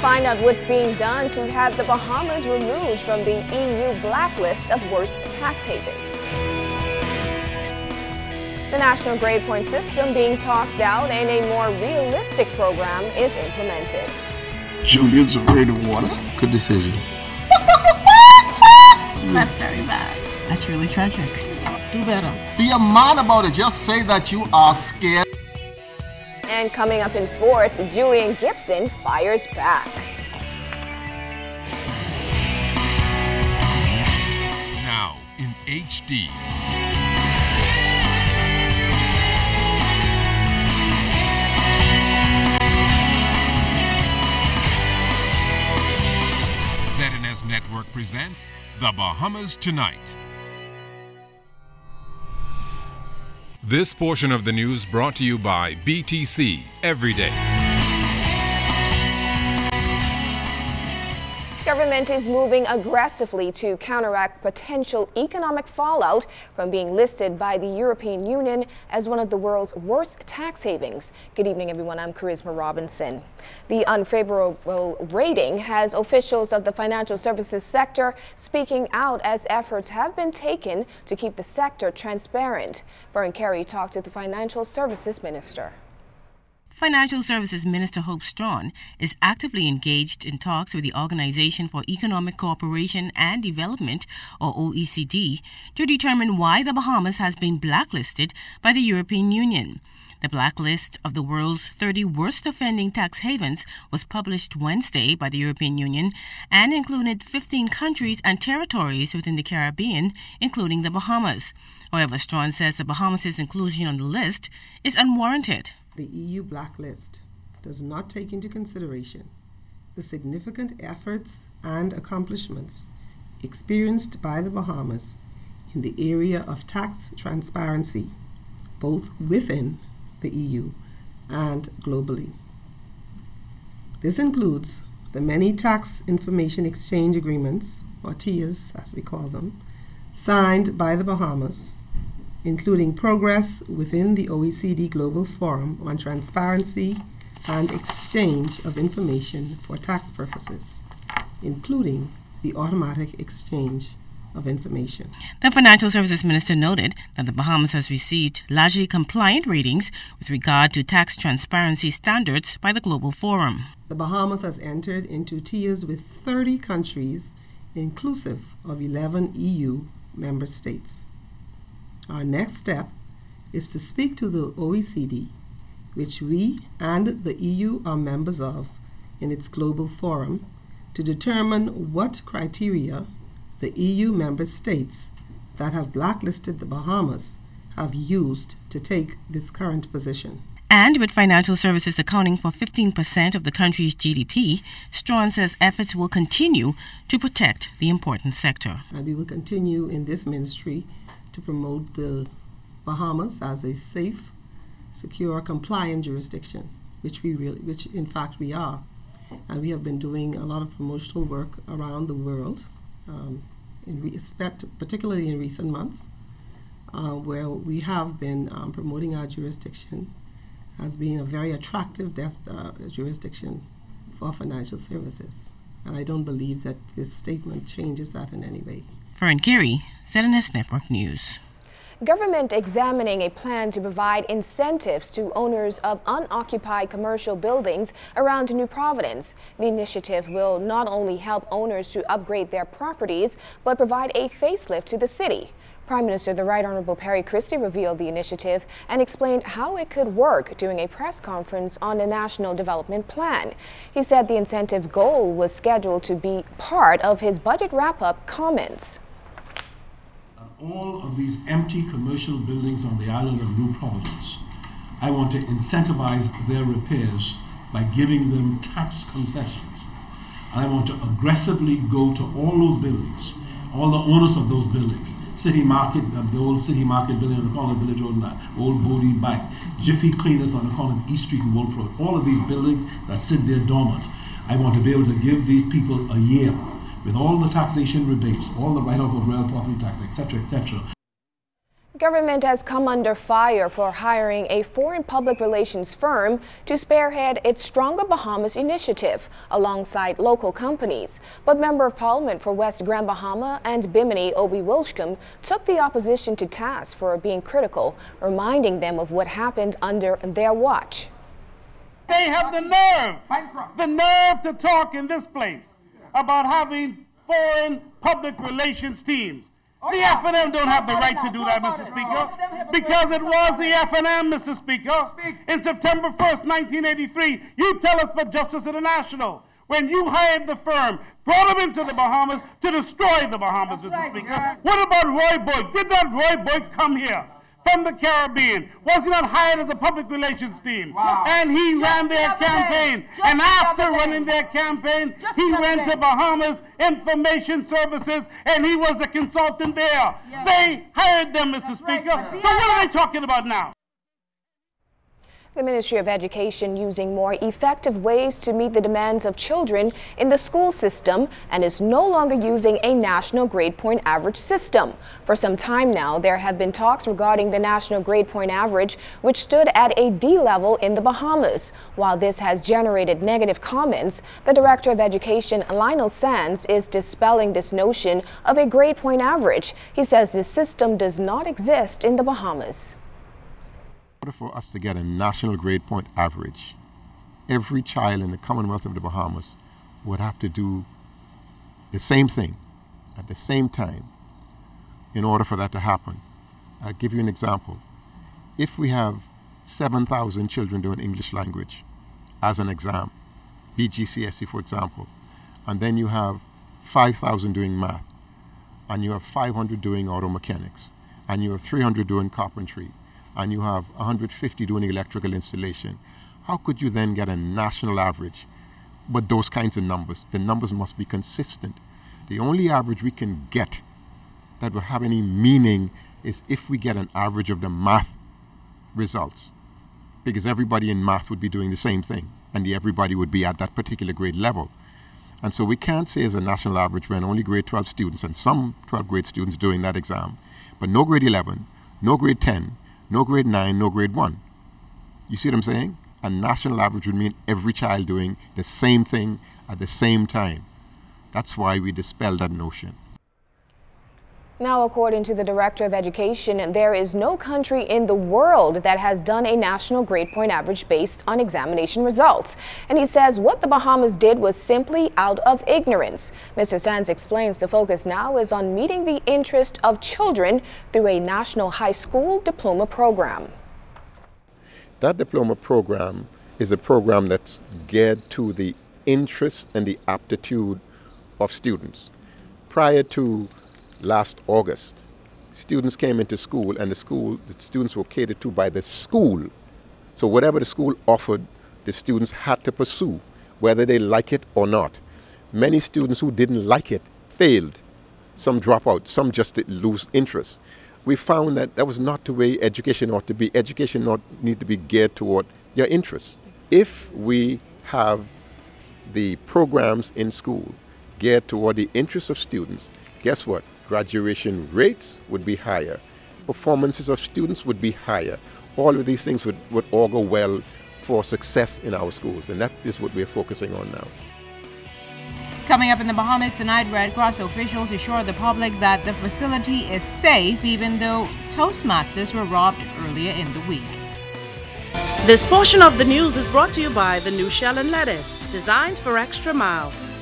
find out what's being done to have the Bahamas removed from the EU blacklist of worst tax havens. The national grade point system being tossed out and a more realistic program is implemented. Julian's afraid of water? Good decision. That's very bad. That's really tragic. Do better. Be a man about it. Just say that you are scared. And coming up in sports, Julian Gibson fires back. Now in HD. ZNS Network presents The Bahamas Tonight. This portion of the news brought to you by BTC Every Day. Government is moving aggressively to counteract potential economic fallout from being listed by the European Union as one of the world's worst tax havens. Good evening, everyone. I'm Charisma Robinson. The unfavorable rating has officials of the financial services sector speaking out as efforts have been taken to keep the sector transparent. Fri talked to the Financial Services Minister. Financial Services Minister Hope Strawn is actively engaged in talks with the Organization for Economic Cooperation and Development, or OECD, to determine why the Bahamas has been blacklisted by the European Union. The blacklist of the world's 30 worst offending tax havens was published Wednesday by the European Union and included 15 countries and territories within the Caribbean, including the Bahamas. However, Strawn says the Bahamas' inclusion on the list is unwarranted. The EU blacklist does not take into consideration the significant efforts and accomplishments experienced by the Bahamas in the area of tax transparency, both within the EU and globally. This includes the many tax information exchange agreements, or TIAs as we call them, signed by the Bahamas, including progress within the OECD Global Forum on Transparency and Exchange of Information for Tax Purposes, including the automatic exchange of information. The Financial Services Minister noted that the Bahamas has received largely compliant ratings with regard to tax transparency standards by the Global Forum. The Bahamas has entered into TIAs with 30 countries, inclusive of 11 EU member states. Our next step is to speak to the OECD, which we and the EU are members of, in its global forum, to determine what criteria the EU member states that have blacklisted the Bahamas have used to take this current position. And with financial services accounting for 15% of the country's GDP, Strawn says efforts will continue to protect the important sector. And we will continue in this ministry to promote the Bahamas as a safe, secure, compliant jurisdiction, which in fact we are. And we have been doing a lot of promotional work around the world, particularly in recent months, where we have been promoting our jurisdiction as being a very attractive jurisdiction for financial services. And I don't believe that this statement changes that in any way. Fri, ZNS Network News. Government examining a plan to provide incentives to owners of unoccupied commercial buildings around New Providence. The initiative will not only help owners to upgrade their properties, but provide a facelift to the city. Prime Minister the Right Honorable Perry Christie revealed the initiative and explained how it could work during a press conference on the National Development Plan. He said the incentive goal was scheduled to be part of his budget wrap-up comments. All of these empty commercial buildings on the island of New Providence, I want to incentivize their repairs by giving them tax concessions. I want to aggressively go to all those buildings, all the owners of those buildings, City Market, the old City Market building on the corner of Village Road and that old Bodie Bank, Jiffy Cleaners on the corner of East Street and Wolf Road, all of these buildings that sit there dormant. I want to be able to give these people a year with all the taxation rebates, all the write-off of real property tax, etc., etc. Government has come under fire for hiring a foreign public relations firm to spearhead its Stronger Bahamas initiative alongside local companies. But Member of Parliament for West Grand Bahama and Bimini, Obi Wilshcombe, took the opposition to task for being critical, reminding them of what happened under their watch. They have the nerve to talk in this place about having foreign public relations teams. The F&M don't have the right to do that, Mr. Speaker, because it was the F&M, Mr. Speaker. In September 1st, 1983, you tell us but Justice International, when you hired the firm, brought them into the Bahamas to destroy the Bahamas, Mr. Speaker. What about Roy Boyd? Did not Roy Boyd come here from the Caribbean? Was he not hired as a public relations team? Wow. And he ran their campaign. And after running their campaign, he went to Bahamas Information Services and he was a consultant there. Yes. They hired them, Mr. Speaker. So what are they talking about now? The Ministry of Education using more effective ways to meet the demands of children in the school system and is no longer using a national grade point average system. For some time now, there have been talks regarding the national grade point average, which stood at a D level in the Bahamas. While this has generated negative comments, the Director of Education, Lionel Sands, is dispelling this notion of a grade point average. He says this system does not exist in the Bahamas. In order for us to get a national grade point average, every child in the Commonwealth of the Bahamas would have to do the same thing at the same time in order for that to happen. I'll give you an example. If we have 7,000 children doing English language as an exam, BGCSE for example, and then you have 5,000 doing math, and you have 500 doing auto mechanics, and you have 300 doing carpentry, and you have 150 doing electrical installation, how could you then get a national average? But those kinds of numbers, the numbers must be consistent. The only average we can get that will have any meaning is if we get an average of the math results, because everybody in math would be doing the same thing, and everybody would be at that particular grade level. And so we can't say as a national average when only grade 12 students and some 12th grade students doing that exam, but no grade 11, no grade 10, no grade 9, no grade 1. You see what I'm saying? A national average would mean every child doing the same thing at the same time. That's why we dispel that notion. Now, according to the Director of Education, there is no country in the world that has done a national grade point average based on examination results. And he says what the Bahamas did was simply out of ignorance. Mr. Sands explains the focus now is on meeting the interest of children through a national high school diploma program. That diploma program is a program that's geared to the interest and the aptitude of students. Prior to last August, students came into school and the students were catered to by the school. So whatever the school offered, the students had to pursue, whether they like it or not. Many students who didn't like it failed. Some drop out, some just lose interest. We found that that was not the way education ought to be. Education ought need to be geared toward your interests. If we have the programs in school geared toward the interests of students, guess what? Graduation rates would be higher. Performances of students would be higher. All of these things would augur well for success in our schools, and that is what we're focusing on now. Coming up in the Bahamas tonight, Red Cross officials assure the public that the facility is safe even though Toastmasters were robbed earlier in the week. This portion of the news is brought to you by the new Shell and Lettuce, designed for extra miles.